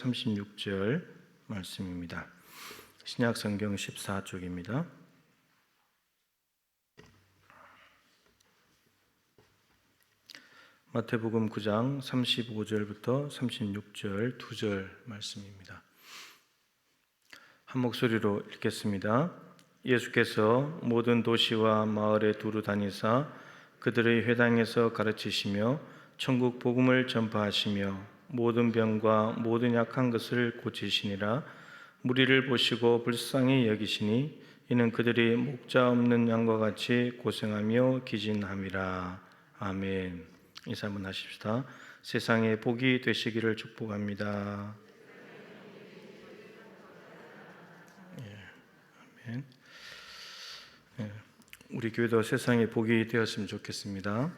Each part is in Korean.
36절 말씀입니다. 신약 성경 14쪽입니다. 마태복음 9장 35절부터 36절 2절 말씀입니다. 한 목소리로 읽겠습니다. 예수께서 모든 도시와 마을에 두루 다니사 그들의 회당에서 가르치시며 천국 복음을 전파하시며 모든 병과 모든 약한 것을 고치시니라. 무리를 보시고 불쌍히 여기시니 이는 그들이 목자 없는 양과 같이 고생하며 기진함이라. 아멘. 인사 한번 하십시다. 세상에 복이 되시기를 축복합니다. 아멘. 우리 교회도 세상에 복이 되었으면 좋겠습니다.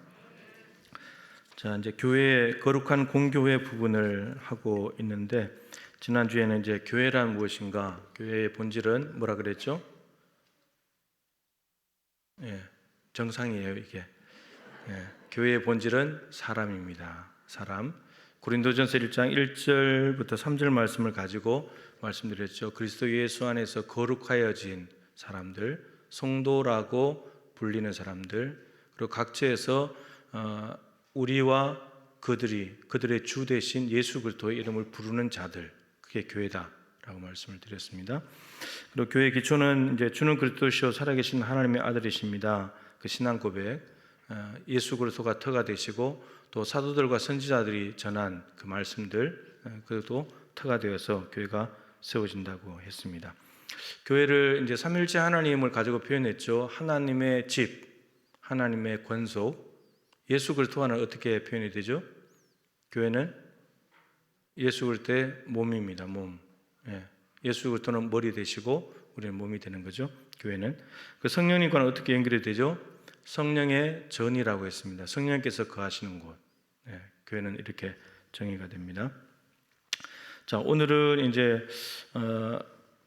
자, 이제 교회의 거룩한 공교회 부분을 하고 있는데, 지난주에는 이제 교회란 무엇인가, 교회의 본질은 뭐라 그랬죠? 정상이에요, 이게. 교회의 본질은 사람입니다. 사람. 고린도전서 1장 1절부터 3절 말씀을 가지고 말씀드렸죠. 그리스도 예수 안에서 거룩하여진 사람들, 성도라고 불리는 사람들, 그리고 각처에서 우리와 그들의 주 대신 예수 그리스도의 이름을 부르는 자들, 그게 교회다라고 말씀을 드렸습니다. 그리고 교회의 기초는 이제 주는 그리스도시요 살아계신 하나님의 아들이십니다. 그 신앙 고백, 예수 그리스도가 터가 되시고 또 사도들과 선지자들이 전한 그 말씀들, 그것도 터가 되어서 교회가 세워진다고 했습니다. 교회를 이제 삼일째 하나님을 가지고 표현했죠. 하나님의 집, 하나님의 권속. 예수 그리스도와는 어떻게 표현이 되죠? 교회는 예수 그리스도의 몸입니다. 몸. 예수 그리스도는 머리 되시고 우리는 몸이 되는 거죠. 교회는 그 성령님과는 어떻게 연결이 되죠? 성령의 전이라고 했습니다. 성령께서 거하시는 곳. 교회는 이렇게 정의가 됩니다. 자, 오늘은 이제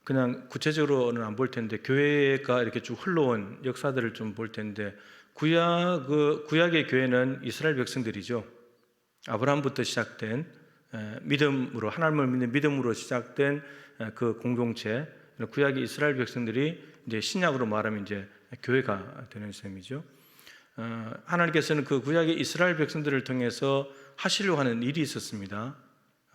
그냥 구체적으로는 안 볼 텐데 교회가 이렇게 쭉 흘러온 역사들을 좀 볼 텐데, 구약의 교회는 이스라엘 백성들이죠. 아브라함부터 시작된 믿음으로, 하나님을 믿는 믿음으로 시작된 그 공동체, 구약의 이스라엘 백성들이 이제 신약으로 말하면 이제 교회가 되는 셈이죠. 하나님께서는 그 구약의 이스라엘 백성들을 통해서 하시려고 하는 일이 있었습니다.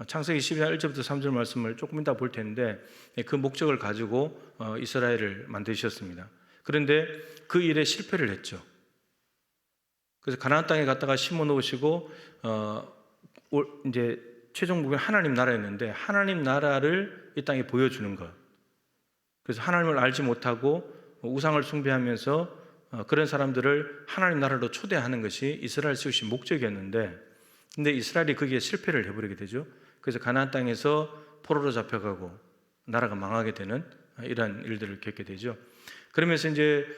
창세기 12장 1절부터 3절 말씀을 조금 이따 볼 텐데, 그 목적을 가지고 이스라엘을 만드셨습니다. 그런데 그 일에 실패를 했죠. 그래서 가나안 땅에 갔다가 심어 놓으시고 이제 최종 목표는 하나님 나라였는데, 하나님 나라를 이 땅에 보여주는 것. 그래서 하나님을 알지 못하고 우상을 숭배하면서 그런 사람들을 하나님 나라로 초대하는 것이 이스라엘 세우신 목적이었는데, 근데 이스라엘이 거기에 실패를 해버리게 되죠. 그래서 가나안 땅에서 포로로 잡혀가고 나라가 망하게 되는 이러한 일들을 겪게 되죠. 그러면서 이제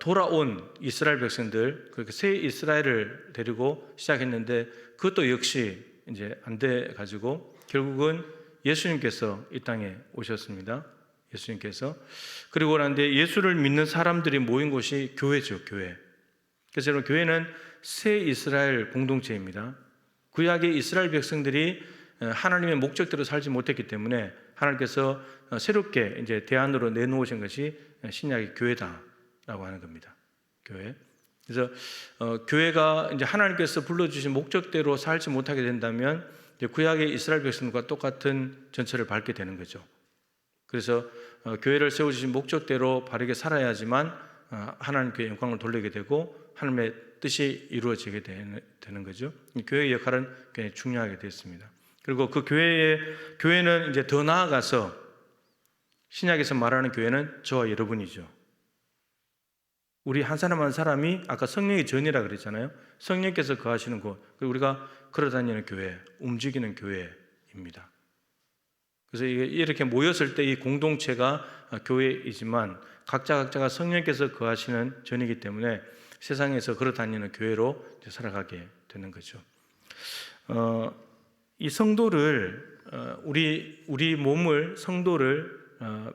돌아온 이스라엘 백성들, 그렇게 새 이스라엘을 데리고 시작했는데, 그것도 역시 이제 안 돼 가지고 결국은 예수님께서 이 땅에 오셨습니다. 예수님께서. 그리고 난데 예수를 믿는 사람들이 모인 곳이 교회죠, 교회. 그래서 여러분, 교회는 새 이스라엘 공동체입니다. 구약의 이스라엘 백성들이 하나님의 목적대로 살지 못했기 때문에 하나님께서 새롭게 이제 대안으로 내놓으신 것이 신약의 교회다라고 하는 겁니다. 교회. 그래서 교회가 이제 하나님께서 불러주신 목적대로 살지 못하게 된다면 이제 구약의 이스라엘 백성과 똑같은 전철을 밟게 되는 거죠. 그래서 교회를 세워주신 목적대로 바르게 살아야지만 하나님께 영광을 돌리게 되고 하나님의 뜻이 이루어지게 되는 거죠. 교회의 역할은 굉장히 중요하게 되었습니다. 그리고 그 교회는 이제 더 나아가서 신약에서 말하는 교회는 저와 여러분이죠. 우리 한 사람 한 사람이 아까 성령의 전이라 그랬잖아요. 성령께서 거하시는 곳, 그리고 우리가 걸어다니는 교회, 움직이는 교회입니다. 그래서 이렇게 모였을 때 이 공동체가 교회이지만 각자가 성령께서 거하시는 전이기 때문에 세상에서 걸어다니는 교회로 살아가게 되는 거죠. 이 성도를 우리 몸을 성도를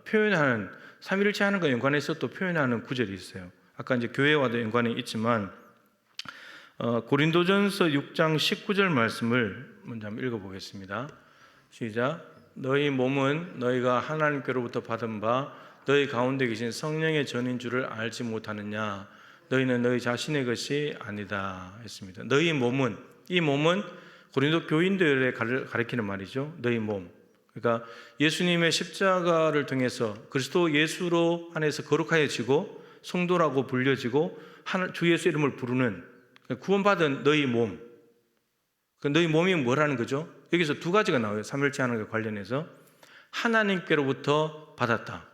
표현하는, 삼위일체 하는 것과 연관해서 또 표현하는 구절이 있어요. 아까 이제 교회와도 연관이 있지만 고린도전서 6장 19절 말씀을 먼저 한번 읽어보겠습니다. 시작. 너희 몸은 너희가 하나님께로부터 받은 바 너희 가운데 계신 성령의 전인 줄을 알지 못하느냐. 너희는 너희 자신의 것이 아니다 했습니다. 너희 몸은, 이 몸은 고린도 교인들에 가리키는 말이죠. 너희 몸. 그러니까 예수님의 십자가를 통해서 그리스도 예수로 안에서 거룩하여지고 성도라고 불려지고 주 예수 이름을 부르는 구원받은 너희 몸. 너희 몸이 뭐라는 거죠? 여기서 두 가지가 나와요. 삼일체 하나님과 관련해서. 하나님께로부터 받았다.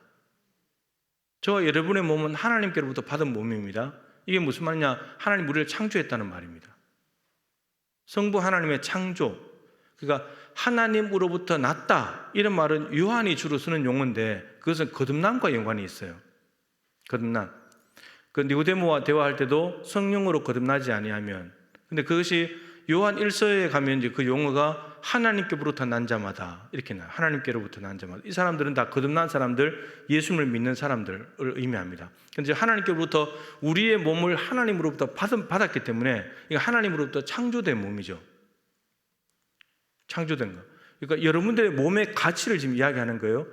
저와 여러분의 몸은 하나님께로부터 받은 몸입니다. 이게 무슨 말이냐? 하나님 우리를 창조했다는 말입니다. 성부 하나님의 창조. 그러니까 하나님으로부터 났다. 이런 말은 요한이 주로 쓰는 용어인데 그것은 거듭남과 연관이 있어요. 거듭남. 그 니고데모와 대화할 때도 성령으로 거듭나지 아니하면. 근데 그것이 요한 1서에 가면 이제 그 용어가 하나님께로부터 난 자마다 이렇게 나와요. 하나님께로부터 난 자마다. 이 사람들은 다 거듭난 사람들, 예수님을 믿는 사람들을 의미합니다. 근데 하나님께로부터 우리의 몸을 하나님으로부터 받았기 때문에 이게 하나님으로부터 창조된 몸이죠. 창조된 거. 그러니까 여러분들의 몸의 가치를 지금 이야기하는 거예요.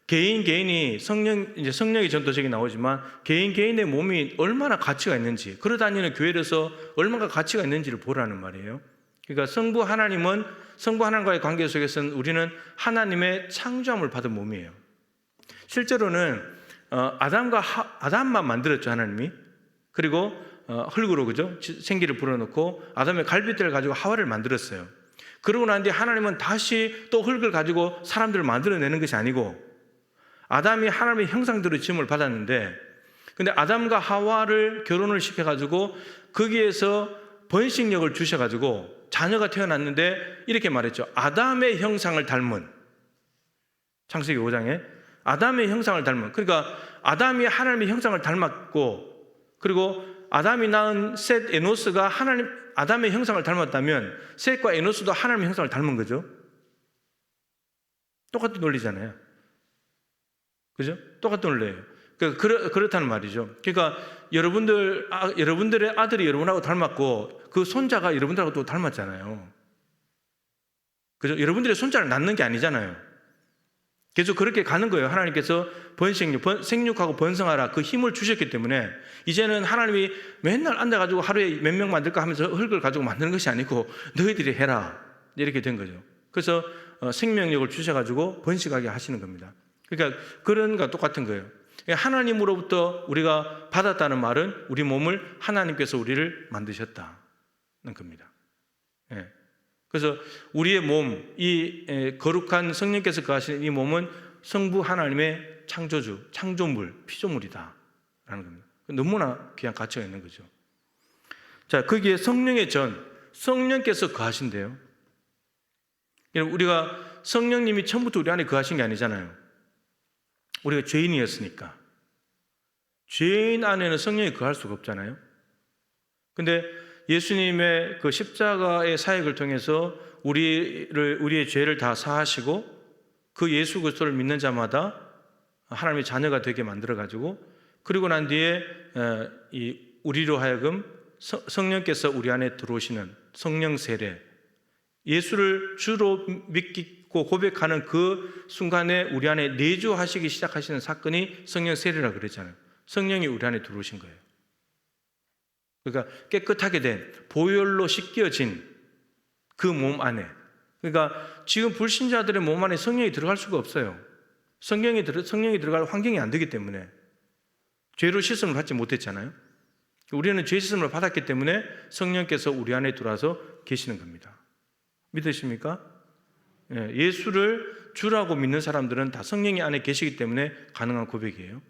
개인이 이제 성령의 전도책이 나오지만 개인의 몸이 얼마나 가치가 있는지, 걸어다니는 교회에서 얼마나 가치가 있는지를 보라는 말이에요. 그러니까 성부 하나님과의 관계 속에서는 우리는 하나님의 창조함을 받은 몸이에요. 실제로는 아담만 만들었죠, 하나님이. 그리고 흙으로, 그죠? 생기를 불어넣고 아담의 갈빗대를 가지고 하와를 만들었어요. 그러고 난 뒤에 하나님은 다시 또 흙을 가지고 사람들을 만들어내는 것이 아니고 아담이 하나님의 형상대로 지음을 받았는데, 근데 아담과 하와를 결혼을 시켜가지고 거기에서 번식력을 주셔가지고 자녀가 태어났는데 이렇게 말했죠. 아담의 형상을 닮은, 창세기 5장에 아담의 형상을 닮은. 그러니까 아담이 하나님의 형상을 닮았고, 그리고 아담이 낳은 셋 에노스가 아담의 형상을 닮았다면 셋과 에노스도 하나님의 형상을 닮은 거죠. 똑같은 논리잖아요. 그죠? 똑같은 논리예요. 그렇다는 말이죠. 그러니까 여러분들의 아들이 여러분하고 닮았고 그 손자가 여러분들하고 또 닮았잖아요. 그죠? 여러분들의 손자를 낳는 게 아니잖아요. 계속 그렇게 가는 거예요. 하나님께서 생육하고 번성하라 그 힘을 주셨기 때문에 이제는 하나님이 맨날 앉아가지고 하루에 몇 명 만들까 하면서 흙을 가지고 만드는 것이 아니고 너희들이 해라 이렇게 된 거죠. 그래서 생명력을 주셔가지고 번식하게 하시는 겁니다. 그러니까 그런 거 똑같은 거예요. 하나님으로부터 우리가 받았다는 말은 우리 몸을 하나님께서 우리를 만드셨다는 겁니다. 예. 그래서 우리의 몸, 이 거룩한 성령께서 거하시는 이 몸은 성부 하나님의 창조주, 창조물, 피조물이다라는 겁니다. 너무나 귀한 가치가 있는 거죠. 자, 거기에 성령께서 거하신대요. 우리가 성령님이 처음부터 우리 안에 거하신 게 아니잖아요. 우리가 죄인이었으니까. 죄인 안에는 성령이 거할 수가 없잖아요. 근데 예수님의 그 십자가의 사역을 통해서 우리의 죄를 다 사하시고 그 예수 그리스도를 믿는 자마다 하나님의 자녀가 되게 만들어가지고 그리고 난 뒤에 우리로 하여금 성령께서 우리 안에 들어오시는 성령 세례, 예수를 주로 믿고 고백하는 그 순간에 우리 안에 내주하시기 시작하시는 사건이 성령 세례라고 그랬잖아요. 성령이 우리 안에 들어오신 거예요. 그러니까 깨끗하게 된 보혈로 씻겨진 그 몸 안에, 그러니까 지금 불신자들의 몸 안에 성령이 들어갈 수가 없어요. 성령이 들어갈 환경이 안 되기 때문에 죄로 씻음을 받지 못했잖아요. 우리는 죄 씻음을 받았기 때문에 성령께서 우리 안에 들어와서 계시는 겁니다. 믿으십니까? 예수를 주라고 믿는 사람들은 다 성령이 안에 계시기 때문에 가능한 고백이에요.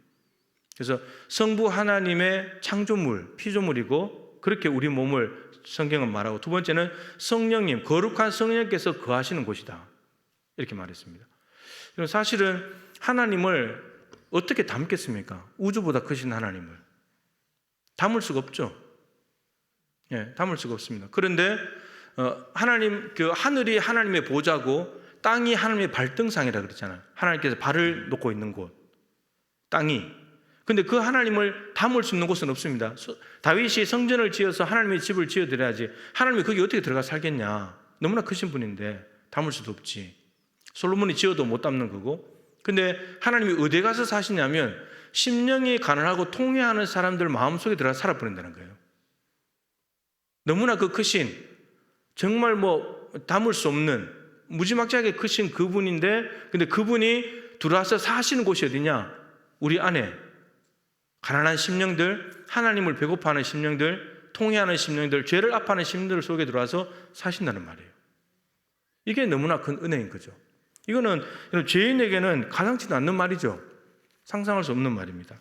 그래서 성부 하나님의 창조물, 피조물이고 그렇게 우리 몸을 성경은 말하고, 두 번째는 성령님, 거룩한 성령께서 거하시는 곳이다 이렇게 말했습니다. 사실은 하나님을 어떻게 담겠습니까? 우주보다 크신 하나님을 담을 수가 없죠. 담을 수가 없습니다. 그런데 하늘이 하나님의 보좌고 땅이 하나님의 발등상이라 그랬잖아요. 하나님께서 발을 놓고 있는 곳, 땅이. 근데 그 하나님을 담을 수 있는 곳은 없습니다. 다윗이 성전을 지어서 하나님의 집을 지어드려야지 하나님이 거기 어떻게 들어가 살겠냐. 너무나 크신 분인데 담을 수도 없지. 솔로몬이 지어도 못 담는 거고. 근데 하나님이 어디 가서 사시냐면 심령이 가난하고 통회하는 사람들 마음속에 들어가 살아버린다는 거예요. 너무나 그 크신, 정말 담을 수 없는 무지막지하게 크신 그분인데, 근데 그분이 들어와서 사시는 곳이 어디냐? 우리 안에 가난한 심령들, 하나님을 배고파하는 심령들, 통회하는 심령들, 죄를 아파하는 심령들 속에 들어와서 사신다는 말이에요. 이게 너무나 큰 은혜인 거죠. 이거는 죄인에게는 가당치도 않는 말이죠. 상상할 수 없는 말입니다.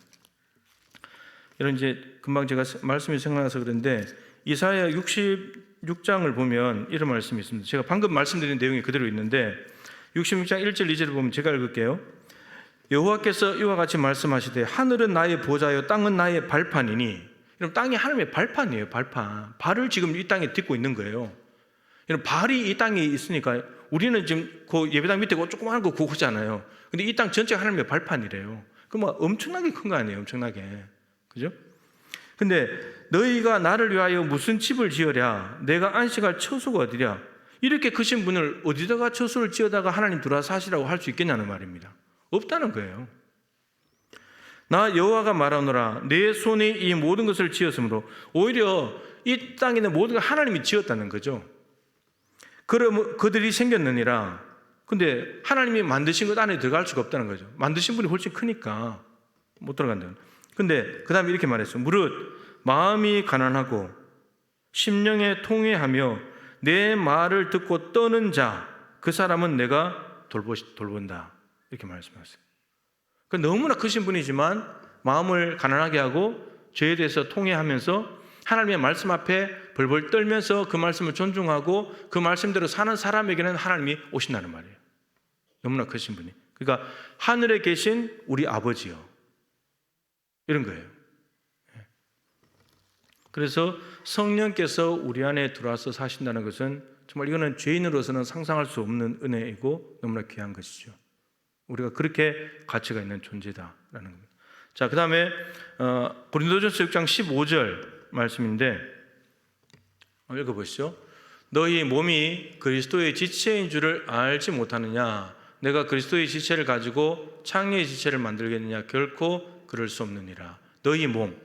이런 이제 금방 제가 말씀이 생각나서 그런데 이사야 66장을 보면 이런 말씀이 있습니다. 제가 방금 말씀드린 내용이 그대로 있는데 66장 1절 2절을 보면 제가 읽을게요. 여호와께서 이와 같이 말씀하시되 하늘은 나의 보좌요 땅은 나의 발판이니. 여러분, 땅이 하나님의 발판이에요. 발판. 발을 지금 이 땅에 딛고 있는 거예요. 여러분, 발이 이 땅에 있으니까 우리는 지금 그 예배당 밑에 조그마한 거 그거잖아요. 근데 이 땅 전체가 하나님의 발판이래요. 그럼 엄청나게 큰 거 아니에요? 엄청나게. 그죠? 근데 너희가 나를 위하여 무슨 집을 지으랴? 내가 안식할 처소가 어디랴? 이렇게 크신 분을 어디다가 처소를 지어다가 하나님 들어와서 하시라고 할 수 있겠냐는 말입니다. 없다는 거예요. 나 여호와가 말하노라 내 손이 이 모든 것을 지었으므로, 오히려 이 땅에 있는 모든 걸 하나님이 지었다는 거죠. 그럼 그들이 생겼느니라. 근데 하나님이 만드신 것 안에 들어갈 수가 없다는 거죠. 만드신 분이 훨씬 크니까 못 들어간다는. 근데 그 다음에 이렇게 말했어요. 무릇 마음이 가난하고 심령에 통회하며 내 말을 듣고 떠는 자, 그 사람은 내가 돌본다. 이렇게 말씀하셨어요. 그러니까 너무나 크신 분이지만 마음을 가난하게 하고 죄에 대해서 통회하면서 하나님의 말씀 앞에 벌벌 떨면서 그 말씀을 존중하고 그 말씀대로 사는 사람에게는 하나님이 오신다는 말이에요. 너무나 크신 분이. 그러니까 하늘에 계신 우리 아버지요. 이런 거예요. 그래서 성령께서 우리 안에 들어와서 사신다는 것은 정말 이거는 죄인으로서는 상상할 수 없는 은혜이고 너무나 귀한 것이죠. 우리가 그렇게 가치가 있는 존재다라는 겁니다. 자, 그 다음에 고린도전서 6장 15절 말씀인데 읽어보시죠. 너희 몸이 그리스도의 지체인 줄을 알지 못하느냐? 내가 그리스도의 지체를 가지고 창녀의 지체를 만들겠느냐? 결코 그럴 수 없느니라. 너희 몸.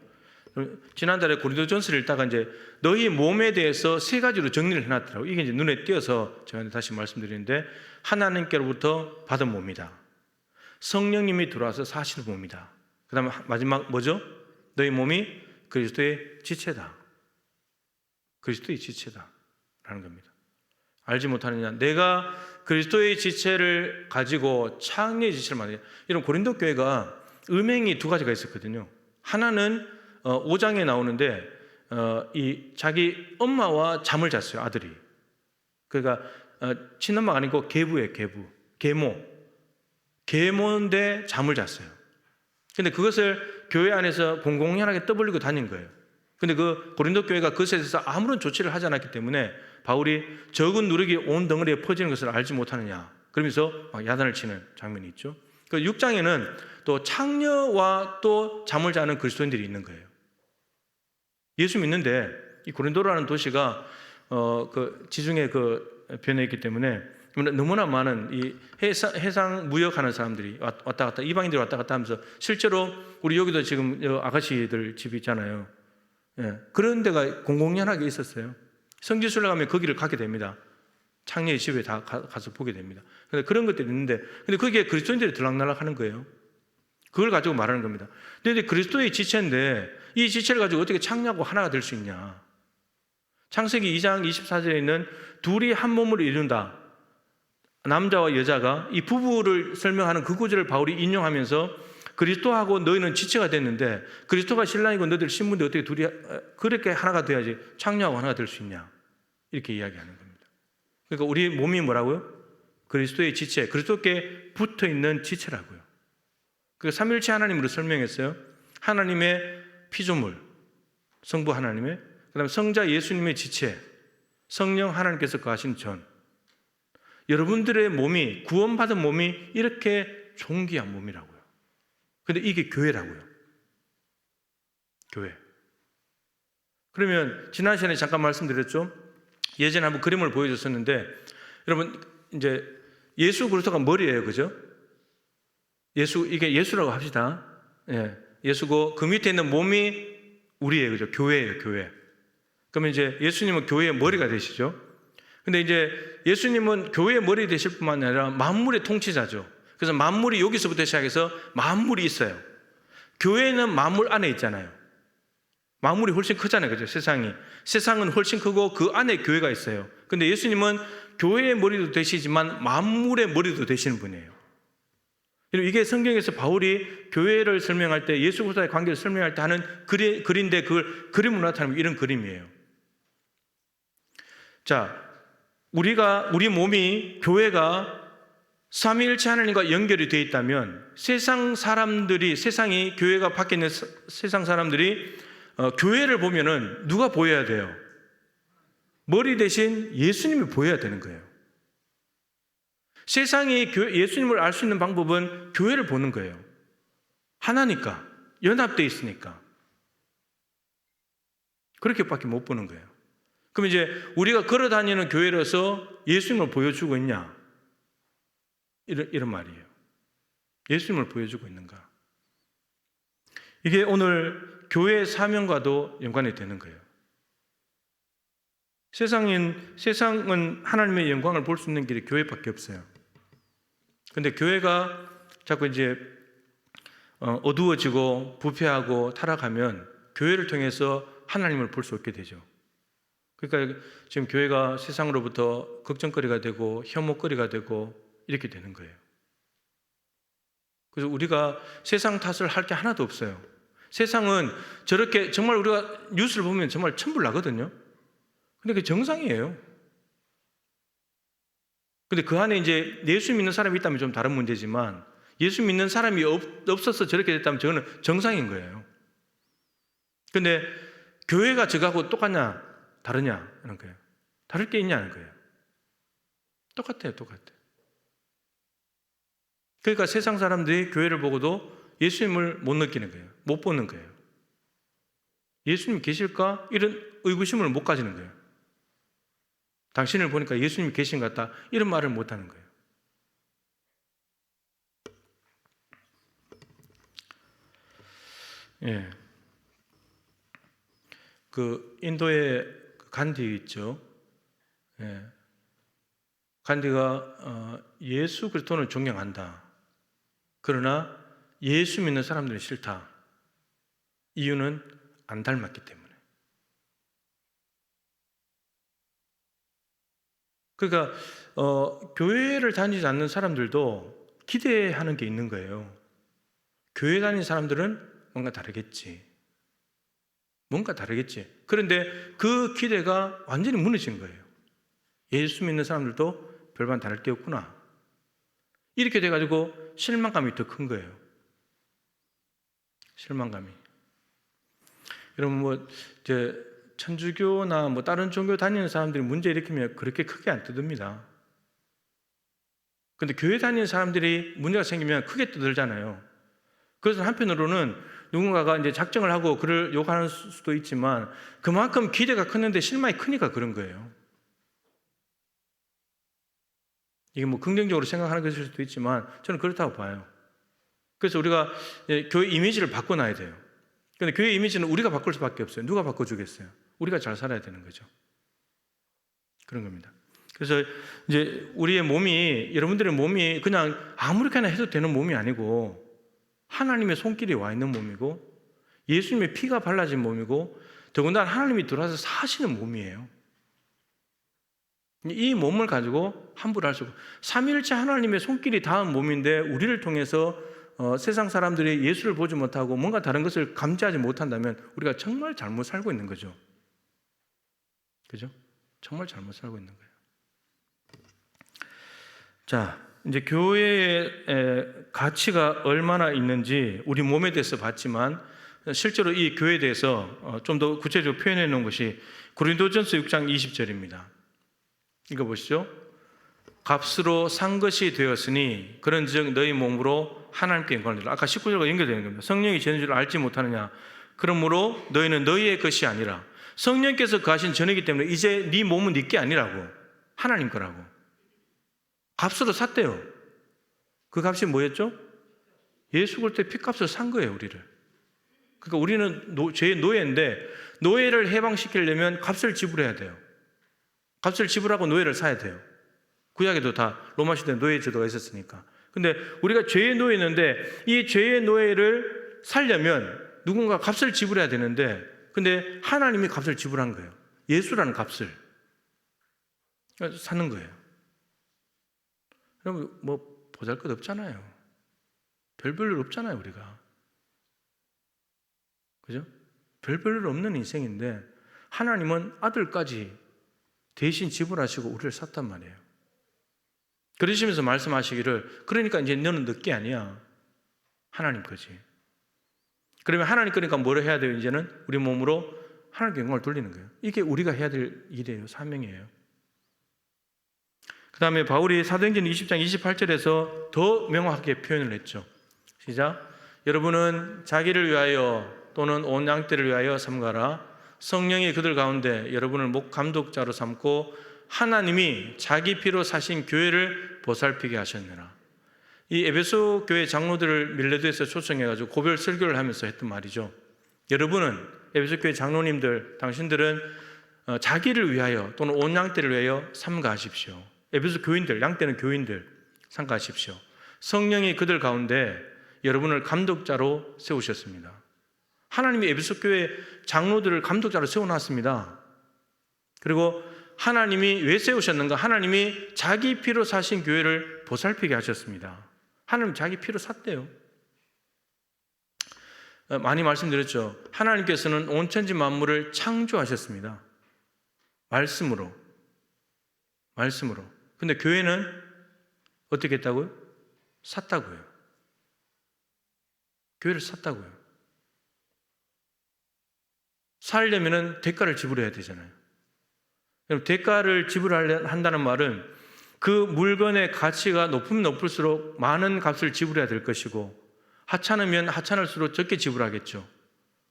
지난달에 고린도전서를 읽다가 이제 너희 몸에 대해서 세 가지로 정리를 해놨더라고요. 이게 이제 눈에 띄어서 제가 다시 말씀드리는데, 하나님께로부터 받은 몸이다. 성령님이 들어와서 사시는 몸이다. 그 다음에 마지막 뭐죠? 너희 몸이 그리스도의 지체다. 그리스도의 지체다 라는 겁니다. 알지 못하느냐? 내가 그리스도의 지체를 가지고 창녀의 지체를 만드냐? 이런 고린도 교회가 음행이 두 가지가 있었거든요. 하나는 5장에 나오는데 이 자기 엄마와 잠을 잤어요. 아들이. 그러니까 친엄마가 아니고 계부예요. 계모인데 잠을 잤어요. 근데 그것을 교회 안에서 공공연하게 떠벌리고 다닌 거예요. 근데 그 고린도 교회가 그것에 대해서 아무런 조치를 하지 않았기 때문에 바울이 적은 누룩이 온 덩어리에 퍼지는 것을 알지 못하느냐, 그러면서 막 야단을 치는 장면이 있죠. 그 6장에는 또 창녀와 또 잠을 자는 그리스도인들이 있는 거예요. 예수 믿는데 이 고린도라는 도시가 그 지중해 그 변에 있기 때문에 너무나 많은 이 해상 무역하는 사람들이 왔다 갔다, 이방인들이 왔다 갔다 하면서, 실제로 우리 여기도 지금 아가씨들 집이 있잖아요. 예, 그런 데가 공공연하게 있었어요. 성지순례 가면 거기를 가게 됩니다. 창녀의 집에 다 가서 보게 됩니다. 근데 그런 것들이 있는데, 근데 거기에 그리스도인들이 들락날락 하는 거예요. 그걸 가지고 말하는 겁니다. 근데 그리스도의 지체인데 이 지체를 가지고 어떻게 창녀하고 하나가 될 수 있냐? 창세기 2장 24절에 있는 둘이 한 몸을 이룬다. 남자와 여자가, 이 부부를 설명하는 그 구절을 바울이 인용하면서 그리스도하고 너희는 지체가 됐는데 그리스도가 신랑이고 너희들 신부인데 어떻게 둘이 그렇게 하나가 돼야지 창녀하고 하나가 될 수 있냐? 이렇게 이야기하는 겁니다. 그러니까 우리 몸이 뭐라고요? 그리스도의 지체, 그리스도께 붙어있는 지체라고요. 그 삼일체 하나님으로 설명했어요. 하나님의 피조물, 성부 하나님의, 그 다음에 성자 예수님의 지체, 성령 하나님께서 거하신 전, 여러분들의 몸이, 구원받은 몸이 이렇게 존귀한 몸이라고요. 근데 이게 교회라고요. 교회. 그러면 지난 시간에 잠깐 말씀드렸죠. 예전에 한번 그림을 보여줬었는데, 여러분 이제 예수 그리스도가 머리예요, 그죠? 이게 예수라고 합시다. 예, 예수고 그 밑에 있는 몸이 우리예요, 그죠? 교회예요, 교회. 그러면 이제 예수님은 교회의 머리가 되시죠. 근데 이제 예수님은 교회의 머리 되실 뿐만 아니라 만물의 통치자죠. 그래서 만물이 여기서부터 시작해서 만물이 있어요. 교회는 만물 안에 있잖아요. 만물이 훨씬 크잖아요, 그죠? 세상은 훨씬 크고 그 안에 교회가 있어요. 근데 예수님은 교회의 머리도 되시지만 만물의 머리도 되시는 분이에요. 이게 성경에서 바울이 교회를 설명할 때, 예수 그리스도와의 관계를 설명할 때 하는 글인데 그걸 그림으로 나타내면 이런 그림이에요. 자, 우리 몸이, 교회가 삼위일체 하나님과 연결이 되어 있다면 세상이 교회가 밖에 있는 세상 사람들이 교회를 보면은 누가 보여야 돼요? 머리 대신 예수님이 보여야 되는 거예요. 세상이 예수님을 알 수 있는 방법은 교회를 보는 거예요. 하나니까, 연합되어 있으니까. 그렇게밖에 못 보는 거예요. 그럼 이제 우리가 걸어 다니는 교회로서 예수님을 보여주고 있냐? 이런 말이에요. 예수님을 보여주고 있는가? 이게 오늘 교회의 사명과도 연관이 되는 거예요. 세상은 하나님의 영광을 볼 수 있는 길이 교회밖에 없어요. 근데 교회가 자꾸 이제 어두워지고 부패하고 타락하면 교회를 통해서 하나님을 볼 수 없게 되죠. 그러니까 지금 교회가 세상으로부터 걱정거리가 되고 혐오거리가 되고 이렇게 되는 거예요. 그래서 우리가 세상 탓을 할 게 하나도 없어요. 세상은 저렇게 정말 우리가 뉴스를 보면 정말 천불 나거든요. 근데 그게 정상이에요. 근데 그 안에 이제 예수 믿는 사람이 있다면 좀 다른 문제지만 예수 믿는 사람이 없어서 저렇게 됐다면 저거는 정상인 거예요. 근데 교회가 저거하고 똑같냐 다르냐 하는 거예요. 다를 게 있냐는 거예요. 똑같아요. 그러니까 세상 사람들이 교회를 보고도 예수님을 못 느끼는 거예요. 못 보는 거예요. 예수님 계실까? 이런 의구심을 못 가지는 거예요. 당신을 보니까 예수님이 계신 것 같다. 이런 말을 못 하는 거예요. 예. 그 인도에 간디 있죠. 예. 간디가 예수 그리스도는 존경한다. 그러나 예수 믿는 사람들은 싫다. 이유는 안 닮았기 때문에. 그러니까 교회를 다니지 않는 사람들도 기대하는 게 있는 거예요. 교회 다니는 사람들은 뭔가 다르겠지. 그런데 그 기대가 완전히 무너진 거예요. 예수 믿는 사람들도 별반 다를 게 없구나. 이렇게 돼가지고 실망감이 더 큰 거예요. 실망감이. 여러분 천주교나 다른 종교 다니는 사람들이 문제 일으키면 그렇게 크게 안 떠듭니다. 근데 교회 다니는 사람들이 문제가 생기면 크게 떠들잖아요. 그래서 한편으로는 누군가가 이제 작정을 하고 그를 욕하는 수도 있지만 그만큼 기대가 컸는데 실망이 크니까 그런 거예요. 이게 긍정적으로 생각하는 것일 수도 있지만 저는 그렇다고 봐요. 그래서 우리가 교회 이미지를 바꿔놔야 돼요. 근데 교회 이미지는 우리가 바꿀 수밖에 없어요. 누가 바꿔주겠어요? 우리가 잘 살아야 되는 거죠. 그런 겁니다. 그래서 이제 여러분들의 몸이 그냥 아무렇게나 해도 되는 몸이 아니고 하나님의 손길이 와 있는 몸이고 예수님의 피가 발라진 몸이고 더군다나 하나님이 들어와서 사시는 몸이에요. 이 몸을 가지고 함부로 할 수 없고 삼위일체 하나님의 손길이 닿은 몸인데 우리를 통해서 세상 사람들이 예수를 보지 못하고 뭔가 다른 것을 감지하지 못한다면 우리가 정말 잘못 살고 있는 거죠. 그죠? 정말 잘못 살고 있는 거예요. 자, 이제 교회의 가치가 얼마나 있는지 우리 몸에 대해서 봤지만 실제로 이 교회에 대해서 좀 더 구체적으로 표현해 놓은 것이 고린도전서 6장 20절입니다. 이거 보시죠. 값으로 산 것이 되었으니 그런즉 너희 몸으로 하나님께 영광을 드리라. 아까 19절과 연결되는 겁니다. 성령이 전인 줄 알지 못하느냐. 그러므로 너희는 너희의 것이 아니라 성령께서 거하신 전이기 때문에 이제 네 몸은 네 게 아니라고. 하나님 거라고. 값으로 샀대요. 그 값이 뭐였죠? 예수 그리스도의 피값으로 산 거예요, 우리를. 그러니까 우리는 죄의 노예인데 노예를 해방시키려면 값을 지불해야 돼요. 값을 지불하고 노예를 사야 돼요. 구약에도 다 로마 시대에 노예 제도가 있었으니까. 근데 우리가 죄의 노예였는데 이 죄의 노예를 살려면 누군가 값을 지불해야 되는데 근데 하나님이 값을 지불한 거예요. 예수라는 값을 사는 거예요. 여러분 뭐 보잘것 없잖아요. 별 볼 일 없잖아요, 우리가. 그죠? 별 볼 일 없는 인생인데 하나님은 아들까지 대신 지불하시고 우리를 샀단 말이에요. 그러시면서 말씀하시기를 그러니까 이제 너는 늦게 아니야. 하나님 거지. 그러면 하나님 거니까 뭘 해야 돼요? 이제는 우리 몸으로 하나님께 영광을 돌리는 거예요. 이게 우리가 해야 될 일이에요. 사명이에요. 그 다음에 바울이 사도행전 20장 28절에서 더 명확하게 표현을 했죠. 시작. 여러분은 자기를 위하여 또는 온 양떼를 위하여 삼가라. 성령이 그들 가운데 여러분을 목 감독자로 삼고 하나님이 자기 피로 사신 교회를 보살피게 하셨느라. 이 에베소 교회 장로들을 밀레도에서 초청해가지고 고별 설교를 하면서 했던 말이죠. 여러분은 에베소 교회 장로님들, 당신들은 자기를 위하여 또는 온 양떼를 위하여 삼가하십시오. 에베소 교인들, 양떼는 교인들 삼가하십시오. 성령이 그들 가운데 여러분을 감독자로 세우셨습니다. 하나님이 에베소 교회 장로들을 감독자로 세워놨습니다. 그리고 하나님이 왜 세우셨는가? 하나님이 자기 피로 사신 교회를 보살피게 하셨습니다. 하나님 자기 피로 샀대요. 많이 말씀드렸죠. 하나님께서는 온 천지 만물을 창조하셨습니다. 말씀으로. 근데 교회는 어떻게 했다고요? 샀다고요. 교회를 샀다고요. 살려면 대가를 지불해야 되잖아요. 대가를 지불한다는 말은 그 물건의 가치가 높으면 높을수록 많은 값을 지불해야 될 것이고 하찮으면 하찮을수록 적게 지불하겠죠.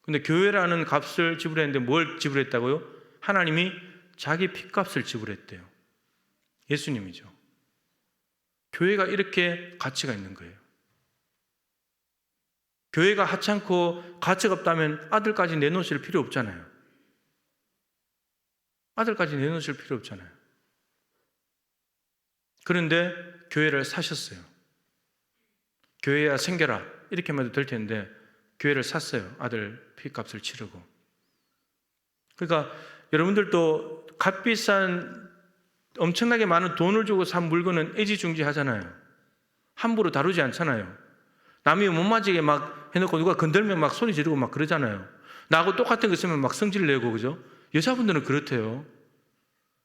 근데 교회라는 값을 지불했는데 뭘 지불했다고요? 하나님이 자기 피값을 지불했대요. 예수님이죠. 교회가 이렇게 가치가 있는 거예요. 교회가 하찮고 가치가 없다면 아들까지 내놓으실 필요 없잖아요. 아들까지 내놓으실 필요 없잖아요. 그런데 교회를 사셨어요. 교회야 생겨라 이렇게만 해도 될 텐데 교회를 샀어요. 아들 피값을 치르고. 그러니까 여러분들도 값비싼 엄청나게 많은 돈을 주고 산 물건은 애지중지하잖아요. 함부로 다루지 않잖아요. 남이 못 맞게 막 해놓고 누가 건들면 막 소리 지르고 막 그러잖아요. 나하고 똑같은 거 있으면 막 성질 내고, 그죠? 여자분들은 그렇대요.